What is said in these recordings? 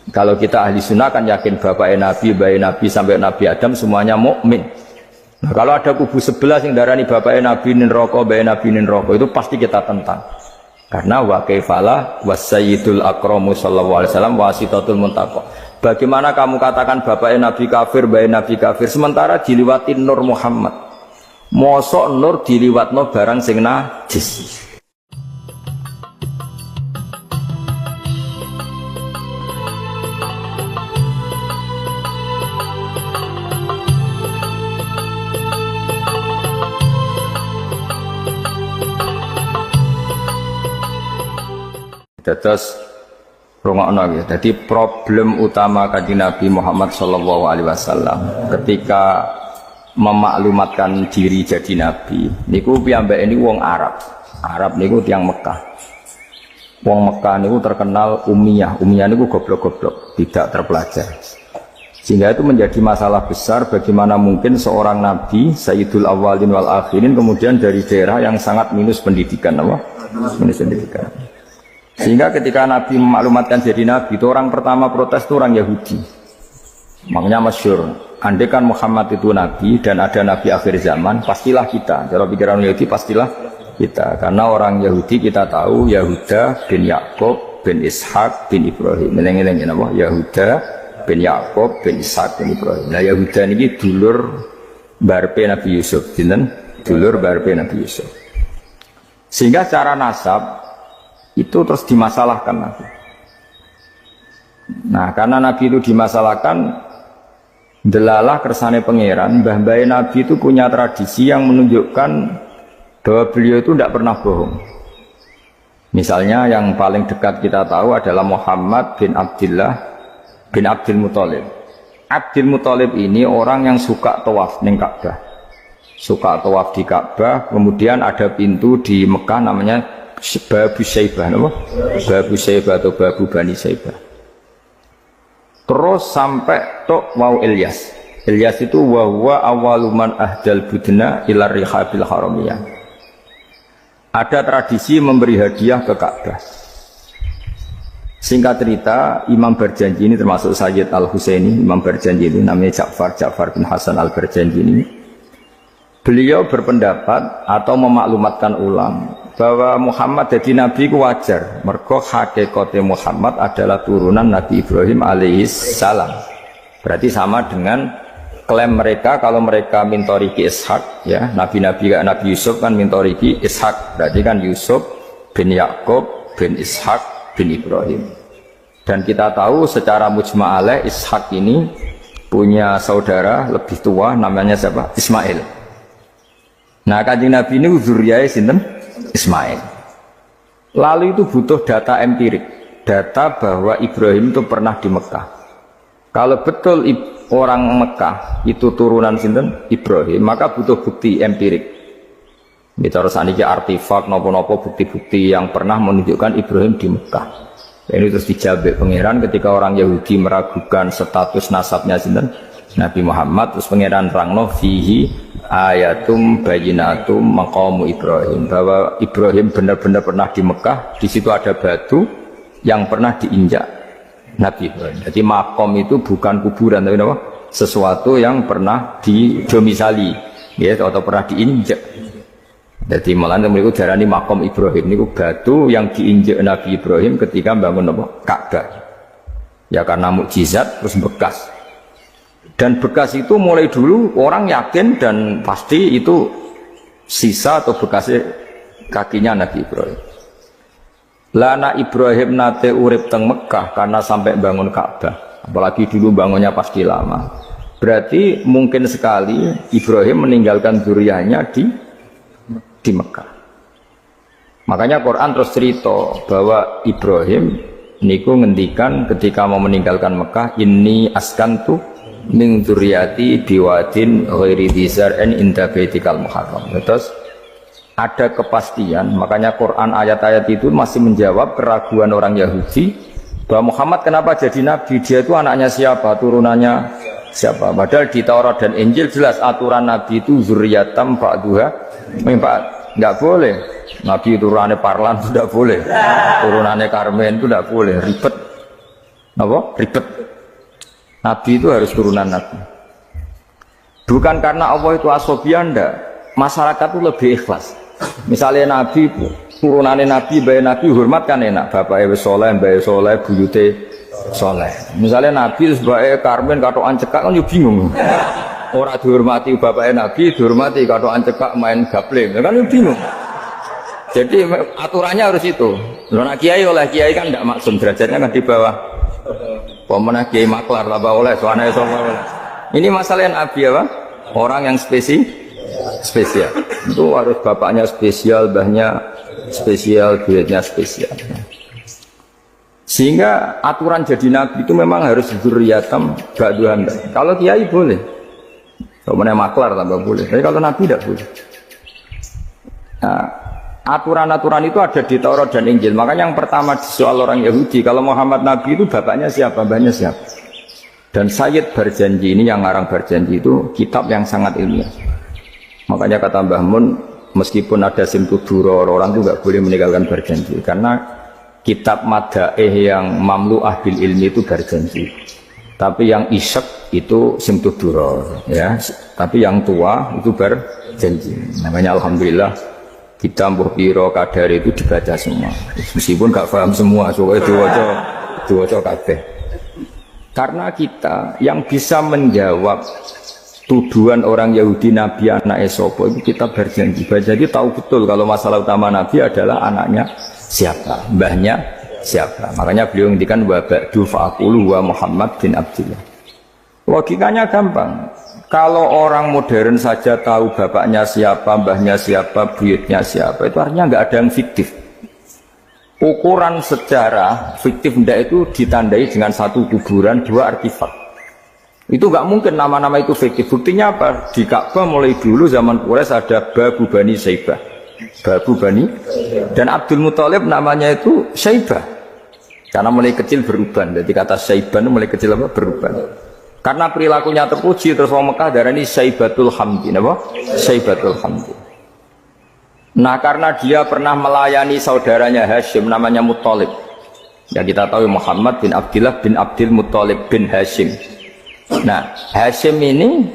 Kalau kita ahli sunnah kan yakin bapaknya Nabi, bayi Nabi sampai Nabi Adam semuanya mukmin. Nah, kalau ada kubu sebelah yang darani bapaknya Nabi nin rokok, bayi Nabi nin rokok, itu pasti kita tentang. Karena wa kaifalah wasayyidul akramu sallallahu alaihi wasallam wasitatul muntaqah. Bagaimana kamu katakan bapaknya Nabi kafir, bayi Nabi kafir, sementara diliwatin Nur Muhammad. Mosok Nur diliwatno barang sing najis. Terus rungokno ya. Jadi problem utama kanjeng Nabi Muhammad sallallahu alaihi wasallam ketika memaklumatkan diri jadi nabi niku piyambake ini wong Arab. Arab niku tiyang Mekah. Wong Mekah niku terkenal ummiyah. Ummiyah niku goblok-goblok, tidak terpelajar. Sehingga itu menjadi masalah besar bagaimana mungkin seorang nabi Sayyidul Awwalin wal Akhirin kemudian dari daerah yang sangat minus pendidikan apa? Minus pendidikan. Sehingga ketika Nabi memaklumatkan jadi Nabi, itu orang pertama protes itu orang Yahudi. Makanya masyhur, andai kan Muhammad itu Nabi dan ada Nabi akhir zaman, pastilah kita. Kalau pikiran Yahudi pastilah kita. Karena orang Yahudi kita tahu Yahuda bin Yakub bin Ishak bin Ibrahim. Meleng-eleng apa? Yahuda bin Yakub bin Ishak bin Ibrahim. Nah Yahuda ini dulur barpe Nabi Yusuf, dulur barpe Nabi Yusuf. Sehingga secara nasab itu terus dimasalahkan Nabi. Nah karena Nabi itu dimasalahkan, delalah kersane pangeran, mbah-mbah Nabi itu punya tradisi yang menunjukkan bahwa beliau itu tidak pernah bohong. Misalnya yang paling dekat kita tahu adalah Muhammad bin Abdullah bin Abdul Muthalib. Abdul Muthalib ini orang yang suka tawaf di Ka'bah. Suka tawaf di Ka'bah, kemudian ada pintu di Mekah namanya Babu Syaibah, apa? Babu Syaibah atau Babu Bani Syaibah. Terus sampai tok wau Ilyas. Ilyas itu wa awaluman ahdal budna ila rihabil haramiyah. Ada tradisi memberi hadiah ke Ka'bah. Singkat cerita, Imam Berjanji ini termasuk Sayyid Al-Husaini, Imam Berjanji ini namanya Ja'far bin Hasan Al-Berjanji ini. Beliau berpendapat atau memaklumatkan ulang bahwa Muhammad jadi nabi ku wajar. Mergo hakikate Muhammad adalah turunan Nabi Ibrahim alaihissalam. Berarti sama dengan klaim mereka kalau mereka mintoriki Ishak, ya nabi-nabi kayak Nabi Yusuf kan mintoriki Ishak. Berarti kan Yusuf bin Yakub bin Ishak bin Ibrahim. Dan kita tahu secara mujma' alaih Ishak ini punya saudara lebih tua namanya siapa? Ismail. Nah kanjeng Nabi ini zuriyahnya sinten? Ismail. Lalu itu butuh data empirik, data bahwa Ibrahim itu pernah di Mekah. Kalau betul orang Mekah itu turunan sinten? Ibrahim, maka butuh bukti empirik. Bicara saniki artefak nopo-nopo bukti-bukti yang pernah menunjukkan Ibrahim di Mekah. Ini terus dijabek pangeran ketika orang Yahudi meragukan status nasabnya sinten? Nabi Muhammad, terus pangeran rangno fihi ayatum bayinatum maqamu Ibrahim, bahwa Ibrahim benar-benar pernah di Mekah. Di situ ada batu yang pernah diinjak Nabi Ibrahim. Jadi makom itu bukan kuburan tapi apa? Sesuatu yang pernah didomisali, ya, atau pernah diinjak. Jadi malah itu darani makom Ibrahim ini batu yang diinjak Nabi Ibrahim ketika bangun apa? Ka'bah. Ya karena mukjizat terus bekas. Dan bekas itu mulai dulu orang yakin dan pasti itu sisa atau bekasnya kakinya Nabi Ibrahim. Lana Ibrahim nate urip teng Mekah karena sampai bangun Ka'bah. Apalagi dulu bangunnya pasti lama. Berarti mungkin sekali Ibrahim meninggalkan zuriyahnya di Mekah. Makanya Quran terus cerita bahwa Ibrahim niku ngendikan ketika mau meninggalkan Mekah, ini askantu min dzurriyyati biwadin ghairi dzar'in inda baitikal muharram. Terus ada kepastian, makanya Quran ayat-ayat itu masih menjawab keraguan orang Yahudi bahwa Muhammad kenapa jadi nabi, dia itu anaknya siapa, turunannya siapa. Padahal di Taurat dan Injil jelas aturan nabi itu zurriyatam ba'duha min ba'd. Enggak boleh nabi turunannya Parlan itu tidak boleh, turunannya Karmen itu tidak boleh, ribet. Napa? Ribet. Nabi itu harus turunan Nabi. Bukan karena Allah itu asobia, ndak. Masyarakat itu lebih ikhlas. Misalnya Nabi, turunannya Nabi, bayi Nabi hormat kan enak. Bapaknya soleh, bayi soleh, buyute soleh. Misalnya Nabi sebagai Karmen katokan cekak kan juga bingung. Orang dihormati bapaknya Nabi, dihormati katokan cekak main gaple, kan juga bingung. Jadi aturannya harus itu. Loh, nak kiai oleh kiai kan tidak maksum, derajatnya kan di bawah. Pemenang kiai maklar lah oleh, soalnya oleh. Ini masalah Nabi apa? Orang yang spesial. Itu harus bapaknya spesial, mbahnya spesial, duitnya spesial. Sehingga aturan jadi Nabi itu memang harus dzurriyatam ba'duhan. Kalau kiai boleh. Pemenang maklar tambah boleh. Tapi kalau Nabi tidak boleh. Nah, aturan-aturan itu ada di Taurat dan Injil. Makanya yang pertama soal orang Yahudi, kalau Muhammad Nabi itu bapaknya siapa, mbahnya siapa. Dan Sayyid Barjanji ini yang ngarang Barjanji itu kitab yang sangat ilmiah. Makanya kata Mbah Mun, meskipun ada simtuduro, orang itu nggak boleh meninggalkan Barjanji karena kitab madaih yang mamlu'ah bil ilmi itu Barjanji. Tapi yang isyek itu simtuduro, ya. Tapi yang tua itu Barjanji. Namanya alhamdulillah. Kita mbuh piro kadar itu dibaca semua. Meskipun gak paham semua, soalnya diwaca kabeh. Karena kita yang bisa menjawab tuduhan orang Yahudi Nabi anak Esopo itu kita berjanji. Jadi tahu betul kalau masalah utama Nabi adalah anaknya siapa, mbahnya siapa. Makanya beliau ngendikan wa ba'du fa'aqulu wa Muhammad bin Abdullah. Logikanya gampang. Kalau orang modern saja tahu bapaknya siapa, mbahnya siapa, buyutnya siapa, itu artinya nggak ada yang fiktif. Ukuran sejarah fiktif ndak itu ditandai dengan satu kuburan, dua artefak. Itu nggak mungkin nama-nama itu fiktif. Buktinya apa? Di Ka'bah mulai dulu zaman Quraisy ada Babu Bani Saibah, Babu Bani, dan Abdul Muthalib namanya itu Saibah, karena mulai kecil beruban. Jadi kata Saibah itu mulai kecil apa? Beruban. Karena perilakunya terpuji, terus orang Mekah darah ini Saibatul Hamdi, apa? Saibatul Hamdi. Nah, karena dia pernah melayani saudaranya Hashim, namanya Muttalib. Ya kita tahu Muhammad bin Abdullah bin Abdul Muttalib bin Hashim. Nah, Hashim ini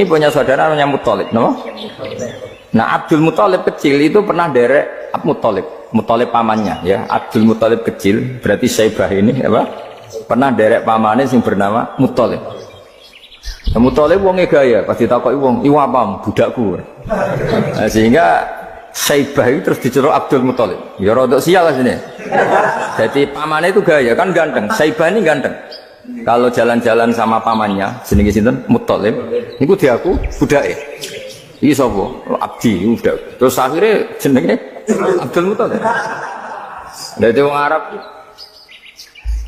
punya saudara namanya Muttalib, no? Nah, Abdul Muttalib kecil itu pernah derek Muttalib, Muttalib pamannya, ya. Abdul Muttalib kecil, berarti Saibah ini, apa? Pernah derek pamane sing bernama Muttalib. Nah, Muttalib wonge gaya, pasti takoki wong, "Iku apa budakku?" Nah, sehingga Saibah itu terus diceluk Abdul Muttalib. Ya rodok sial lah sini. Jadi pamannya itu gaya, kan ganteng. Saibah ini ganteng. Kalau jalan-jalan sama pamannya, jenenge sinten? Muttalib. Niku diaku budake. Iki sapa? Abdi budak. Terus akhirnya jenenge Abdul Muttalib. Dadi wong Arab.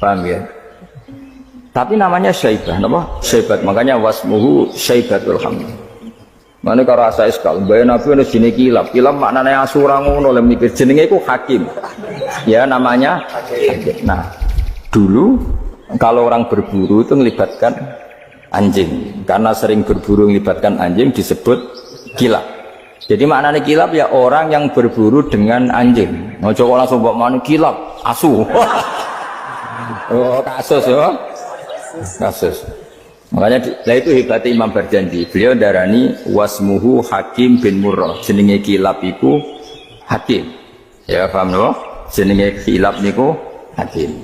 Paham ya? Tapi namanya Syaibah, nama Syaibat, makanya wasmuhu Syaibatul Hamd. Mana kalau rasa iskal, bayi Nabi ada jenis kilap maknanya asura ngono oleh mikir jenenge itu hakim, ya namanya. Nah, dulu kalau orang berburu itu melibatkan anjing, karena sering berburu melibatkan anjing disebut kilap. Jadi maknanya kilap ya orang yang berburu dengan anjing. Mau coba langsung bawa mana kilap, asu. Oh kasus ya. Kasus. Makanya itu hebatnya Imam Barjanji. Beliau darani wasmuhu Hakim bin Murrah. Jenenge kilap iku Hakim. Ya paham loh? Jenenge kilap niku Hakim.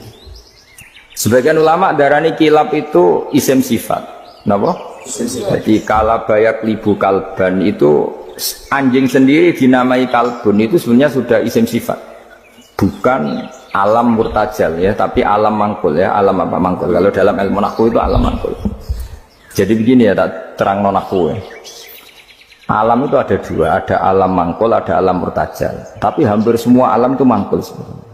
Sebagian ulama darani kilap itu isim sifat. Napa? Jadi kalabayak libu kalban itu anjing sendiri dinamai kalbun itu sebenarnya sudah isim sifat. Bukan alam murtajal ya, tapi alam mangkul ya. Alam apa mangkul? Kalau dalam ilmu nahwu itu alam mangkul. Jadi begini ya, tak terang nahwu ya. Alam itu ada dua, ada alam mangkul, ada alam murtajal. Tapi hampir semua alam itu mangkul.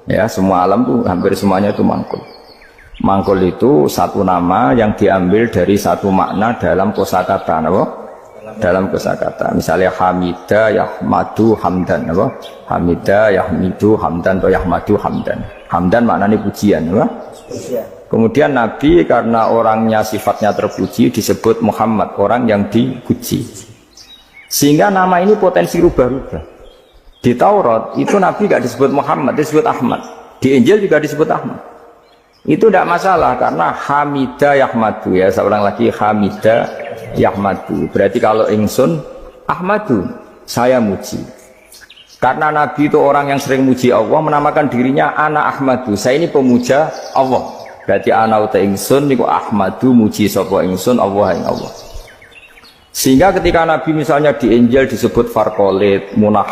Ya, semua alam itu hampir semuanya itu mangkul. Mangkul itu satu nama yang diambil dari satu makna dalam kosakata, apa? Dalam kosakata. Misalnya Hamida, Yahmadu, Hamdan, apa? Hamida, Yahmidu, Hamdan atau Yahmadu, Hamdan. Hamdan maknanya pujian, apa? Kemudian Nabi karena orangnya sifatnya terpuji disebut Muhammad, orang yang dipuji. Sehingga nama ini potensi rubah-rubah. Di Taurat itu Nabi gak disebut Muhammad, disebut Ahmad. Di Injil juga disebut Ahmad. Itu tidak masalah karena hamida yahmadu ya, seorang lagi hamida yahmadu. Berarti kalau ingsun ahmadu, saya muji. Karena Nabi itu orang yang sering muji Allah, menamakan dirinya ana ahmadu, saya ini pemuja Allah. Berarti ana uta ingsun niku ahmadu, muji sapa ingsun Allah ing Allah. Sehingga ketika Nabi misalnya di Injil disebut farqolit, munah